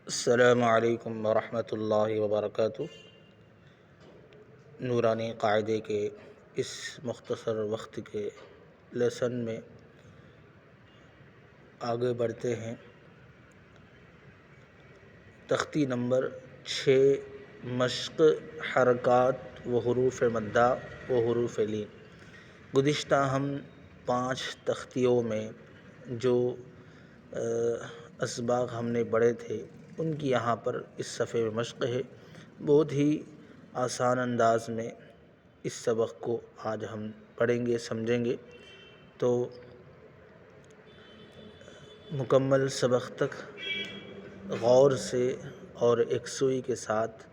السلام علیکم ورحمۃ اللہ وبرکاتہ۔ نورانی قاعدے کے اس مختصر وقت کے لیسن میں آگے بڑھتے ہیں۔ تختی نمبر 6، مشق حرکات و حروف مدہ و حروف لین۔ گزشتہ ہم 5 تختیوں میں جو اسباق ہم نے پڑھے تھے ان کی یہاں پر اس صفحے میں مشق ہے۔ بہت ہی آسان انداز میں اس سبق کو آج ہم پڑھیں گے، سمجھیں گے، تو مکمل سبق تک غور سے اور یکسوئی کے ساتھ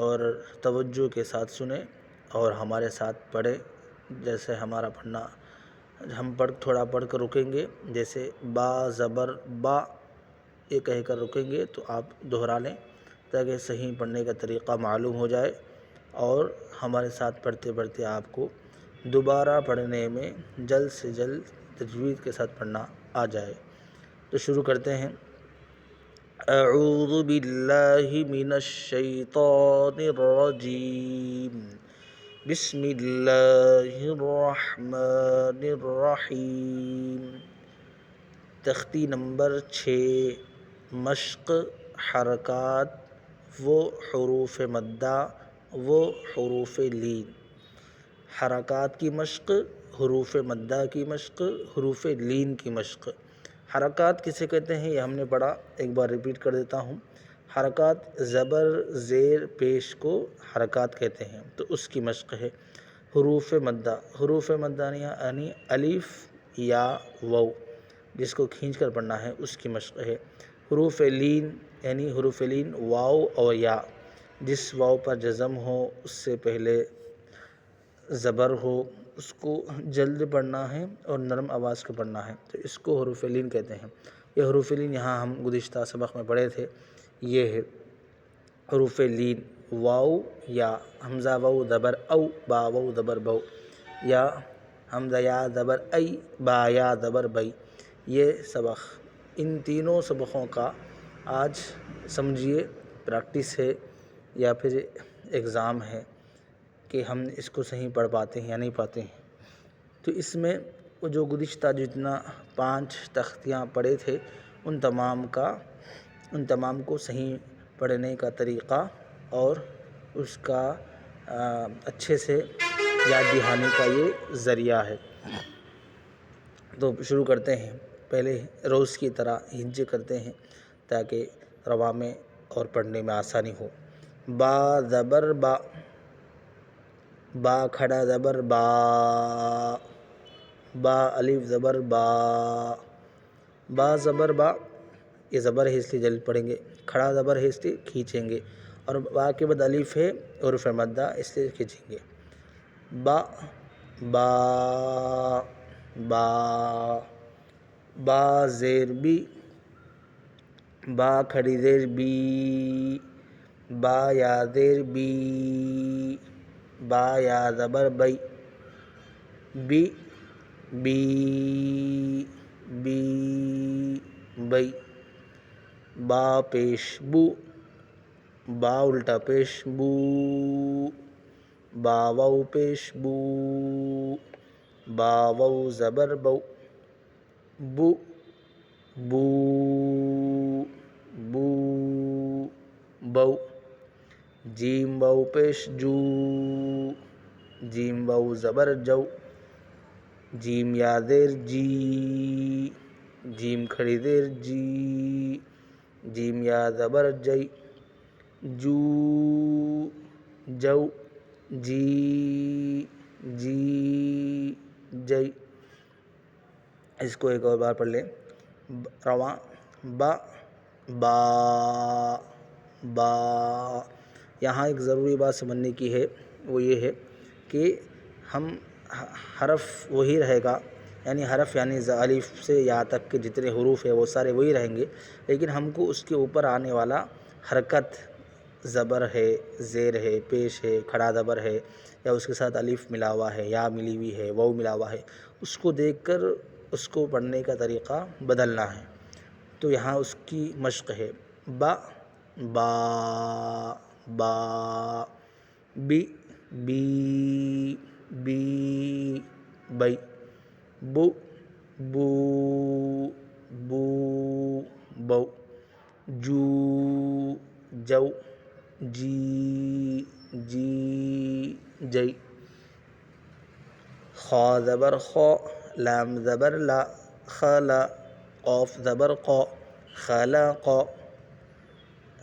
اور توجہ کے ساتھ سنیں اور ہمارے ساتھ پڑھیں۔ جیسے ہمارا پڑھنا ہم تھوڑا پڑھ کر رکیں گے، جیسے با زبر با یہ کہہ کر رکیں گے تو آپ دہرا لیں تاکہ صحیح پڑھنے کا طریقہ معلوم ہو جائے اور ہمارے ساتھ پڑھتے پڑھتے آپ کو دوبارہ پڑھنے میں جلد سے جلد تجوید کے ساتھ پڑھنا آ جائے۔ تو شروع کرتے ہیں۔ اعوذ باللہ من الشیطان الرجیم، بسم اللہ الرحمن الرحیم۔ تختی نمبر 6، مشق حرکات و حروف مدہ و حروف لین۔ حرکات کی مشق، حروف مدہ کی مشق، حروف لین کی مشق۔ حرکات کسے کہتے ہیں یہ ہم نے پڑھا، ایک بار ریپیٹ کر دیتا ہوں۔ حرکات زبر زیر پیش کو حرکات کہتے ہیں، تو اس کی مشق ہے۔ حروف مدہ، حروف مدہ یعنی الف یا واو جس کو کھینچ کر پڑھنا ہے اس کی مشق ہے۔ حروف لین یعنی حروف لین واو اور یا جس واو پر جزم ہو، اس سے پہلے زبر ہو، اس کو جلد پڑھنا ہے اور نرم آواز کو پڑھنا ہے، تو اس کو حروف لین کہتے ہیں۔ یہ حروف لین یہاں ہم گزشتہ سبق میں پڑھے تھے، یہ ہے حروف لین۔ واو یا حمزہ واو زبر او، با واو زبر بو، یا حمزہ یا زبر ای، با یا زبر بئی۔ یہ سبق، ان تینوں سبقوں کا آج سمجھیے پریکٹس ہے یا پھر ایگزام ہے کہ ہم اس کو صحیح پڑھ پاتے ہیں یا نہیں پاتے ہیں۔ تو اس میں وہ جو گزشتہ جتنا 5 تختیاں پڑھے تھے ان تمام کو صحیح پڑھنے کا طریقہ اور اس کا اچھے سے یاد دہانی کا یہ ذریعہ ہے۔ تو شروع کرتے ہیں۔ پہلے روز کی طرح ہجے کرتے ہیں تاکہ رواں میں اور پڑھنے میں آسانی ہو۔ با زبر با، با کھڑا زبر با، با الف زبر با، با زبر با، یہ زبر ہے اس لیے جلد پڑھیں گے، کھڑا زبر ہے اس لیے کھینچیں گے، اور با کے بعد الف ہے حروف مدہ اس لیے کھینچیں گے۔ با با با، با زیر بی، با کھڑی زیر بی، با یا زیر بی، با یا زبر بئی، بی بی بی بئی۔ با پیش بو، با الٹا پیش بو، با واو پیش بو، با واو زبر بو، بو بو بو بو۔ جیم واو پیش جو، جیم واو زبر جو، جیم یا زیر جی، جیم کھڑی زیر جی، جیم یا زبر جئی، جو جو، جی جی جئی۔ اس کو ایک اور بار پڑھ لیں رواں۔ با با با، یہاں ایک ضروری بات سمجھنے کی ہے، وہ یہ ہے کہ ہم حرف وہی رہے گا، یعنی حرف یعنی الف سے یا تک کے جتنے حروف ہیں وہ سارے وہی رہیں گے، لیکن ہم کو اس کے اوپر آنے والا حرکت، زبر ہے، زیر ہے، پیش ہے، کھڑا زبر ہے، یا اس کے ساتھ الف ملا ہوا ہے، یا ملی ہوئی ہے، واو ملا ہوا ہے، اس کو دیکھ کر اس کو پڑھنے کا طریقہ بدلنا ہے، تو یہاں اس کی مشق ہے۔ با با با بی بی بی بی بو بو بو بو جو جو جی جی جی خا زبر خا لام زبر لا خلا قاف زبر قا خلق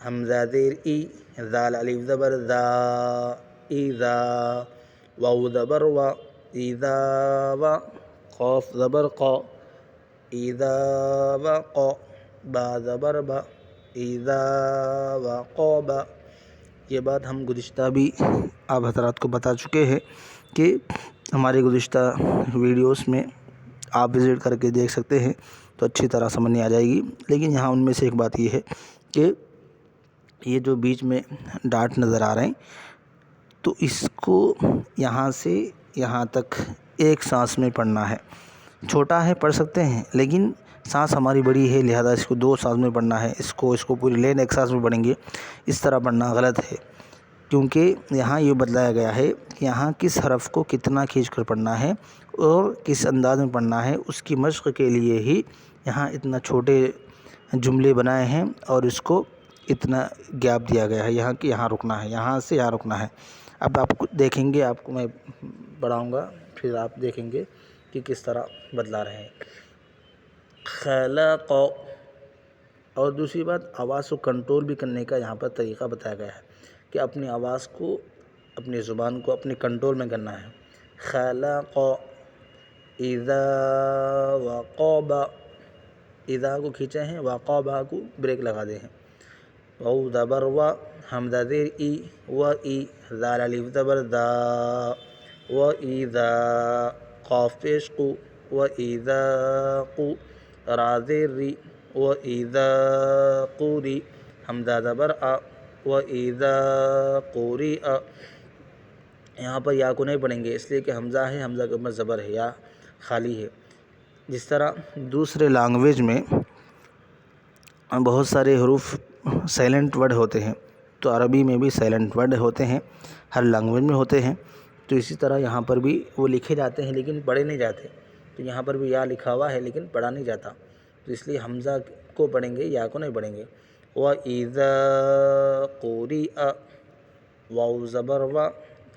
حمزہ زیر ای ذال الف زبر ذا اذا واو زبر وا اذا و قاف زبر قا اذا وقا با زبر با اذا وقا. یہ بات ہم گزشتہ بھی آپ حضرات کو بتا چکے ہیں کہ ہمارے گزشتہ ویڈیوز میں آپ وزٹ کر کے دیکھ سکتے ہیں تو اچھی طرح سمجھ نہیں آ جائے گی. لیکن یہاں ان میں سے ایک بات یہ ہے کہ یہ جو بیچ میں ڈاٹ نظر آ رہے ہیں تو اس کو یہاں سے یہاں تک ایک سانس میں پڑھنا ہے. چھوٹا ہے پڑھ سکتے ہیں لیکن سانس ہماری بڑی ہے لہذا اس کو 2 سانس میں پڑھنا ہے. اس کو پوری لین ایک سانس میں پڑھیں گے. اس طرح پڑھنا غلط ہے کیونکہ یہاں یہ بتلایا گیا ہے کہ یہاں کس حرف کو کتنا کھینچ کر پڑھنا ہے اور کس انداز میں پڑھنا ہے. اس کی مشق کے لیے ہی یہاں اتنا چھوٹے جملے بنائے ہیں اور اس کو اتنا گیپ دیا گیا ہے یہاں کہ یہاں رکنا ہے, یہاں سے یہاں رکنا ہے. اب آپ دیکھیں گے, آپ کو میں پڑھاؤں گا پھر آپ دیکھیں گے کہ کس طرح بدلا رہے ہیں. خلق. اور دوسری بات آواز کو کنٹرول بھی کرنے کا یہاں پر طریقہ بتایا گیا ہے کہ اپنی آواز کو, اپنی زبان کو اپنے کنٹرول میں کرنا ہے. خلق اذا وقب, اذا کو کھینچے ہیں, وقب کو بریک لگا دے ہیں. واو زبر وا حمزہ زیر ای و ای ذال الف زبر ذا و اذا قاف پیش قو و اذا قو را زیر ری و اذا قوری حمزہ زبر آ و اذا قوری آ. یہاں پر یا کو نہیں پڑھیں گے اس لیے کہ حمزہ ہے, حمزہ کے اوپر زبر ہے, یا خالی ہے. جس طرح دوسرے لینگویج میں بہت سارے حروف سائلنٹ ورڈ ہوتے ہیں تو عربی میں بھی سائلنٹ ورڈ ہوتے ہیں, ہر لینگویج میں ہوتے ہیں. تو اسی طرح یہاں پر بھی وہ لکھے جاتے ہیں لیکن پڑھے نہیں جاتے. تو یہاں پر بھی یا لکھا ہوا ہے لیکن پڑھا نہیں جاتا, تو اس لیے حمزہ کو پڑھیں گے, یا کو نہیں پڑھیں گے. وَإِذَا قُرِئَ واو زبر وا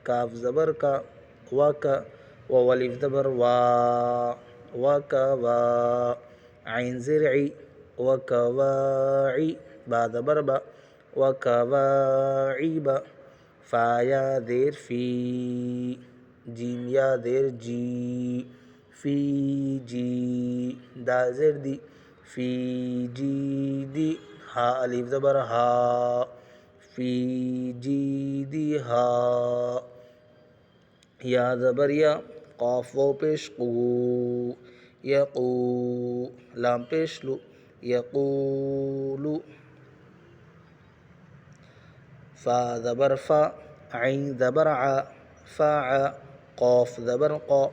کاف زبر کا وَكَ واو الف زبر وا وَكَوَا عین زیر عی وَكَوَاعِی با زبر با وَكَوَاعِبَ فا یا زیر فی جیم یا زیر جی فی جی دال زیر دی فی جی دی ہا الف زبر ہا فی جی دی ہا یا زبر یا قاف واو پیش قو یقو لام پیش لو یقولو فا زبر فا عین زبر ع فاع قاف زبر قا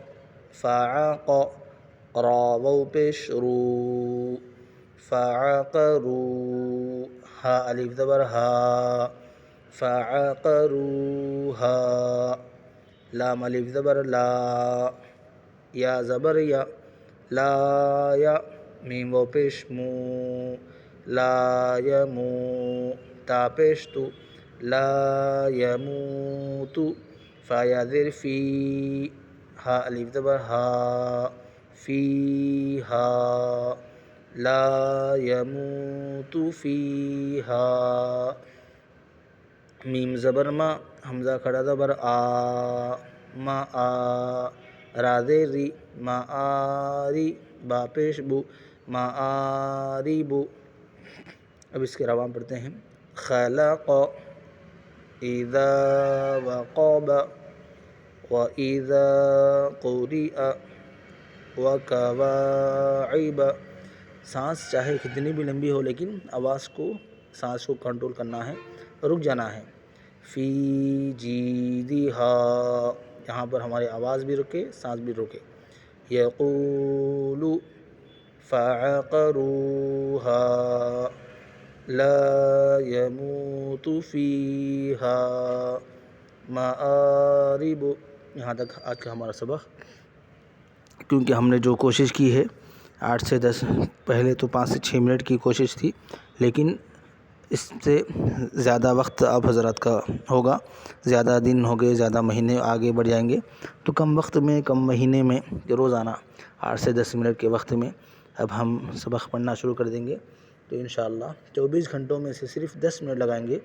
فاعق را واو پیش رو فاعقرو ہا الف زبر ہا فاعقروہا لام الف زبر لا یا زبر یا لا یا میم واو پیش مو لا یمو تا پیش تو لا یموتو فا یا زیر فی ہا الف زبر ہا فی ہا لا یموت فیہا میم زبر ما حمزہ کھڑا زبر آ ما آ را زیر ری ما آری با پیش بو ما آری بو. اب اس کے روام پڑھتے ہیں. خلق اذا وقب واذا قرئ وکواعب. سانس چاہے کتنی بھی لمبی ہو لیکن آواز کو, سانس کو کنٹرول کرنا ہے, رک جانا ہے. فی جیدہا, یہاں پر ہماری آواز بھی رکے, سانس بھی رکے. یقولو فعقروہا لا يموت فيها مآرب. یہاں تک آج کا ہمارا سبق. کیونکہ ہم نے جو کوشش کی ہے 8 سے 10، پہلے تو 5 سے 6 منٹ کی کوشش تھی، لیکن اس سے زیادہ وقت آپ حضرات کا ہوگا، زیادہ دن ہو گئے، زیادہ مہینے آگے بڑھ جائیں گے، تو کم وقت میں، کم مہینے میں، روزانہ 8 سے 10 منٹ کے وقت میں اب ہم سبق پڑھنا شروع کر دیں گے. تو انشاءاللہ 24 گھنٹوں میں سے صرف 10 منٹ لگائیں گے،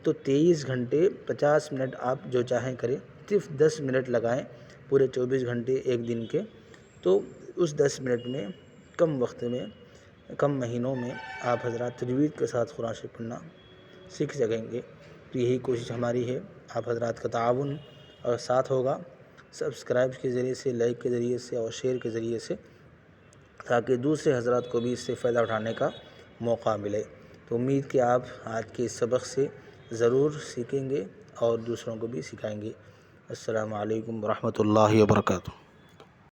تو 23 گھنٹے 50 منٹ آپ جو چاہیں کریں، صرف 10 منٹ لگائیں پورے 24 گھنٹے ایک دن کے. تو اس 10 منٹ میں، کم وقت میں، کم مہینوں میں آپ حضرات تجوید کے ساتھ قرآن شریف پڑھنا سیکھ سکیں گے. تو یہی کوشش ہماری ہے، آپ حضرات کا تعاون اور ساتھ ہوگا سبسکرائب کے ذریعے سے، لائک کے ذریعے سے اور شیئر کے ذریعے سے، تاکہ دوسرے حضرات کو بھی اس سے فائدہ اٹھانے کا موقع ملے. تو امید کہ آپ آج کے اس سبق سے ضرور سیکھیں گے اور دوسروں کو بھی سکھائیں گے. السلام علیکم ورحمۃ اللہ وبرکاتہ.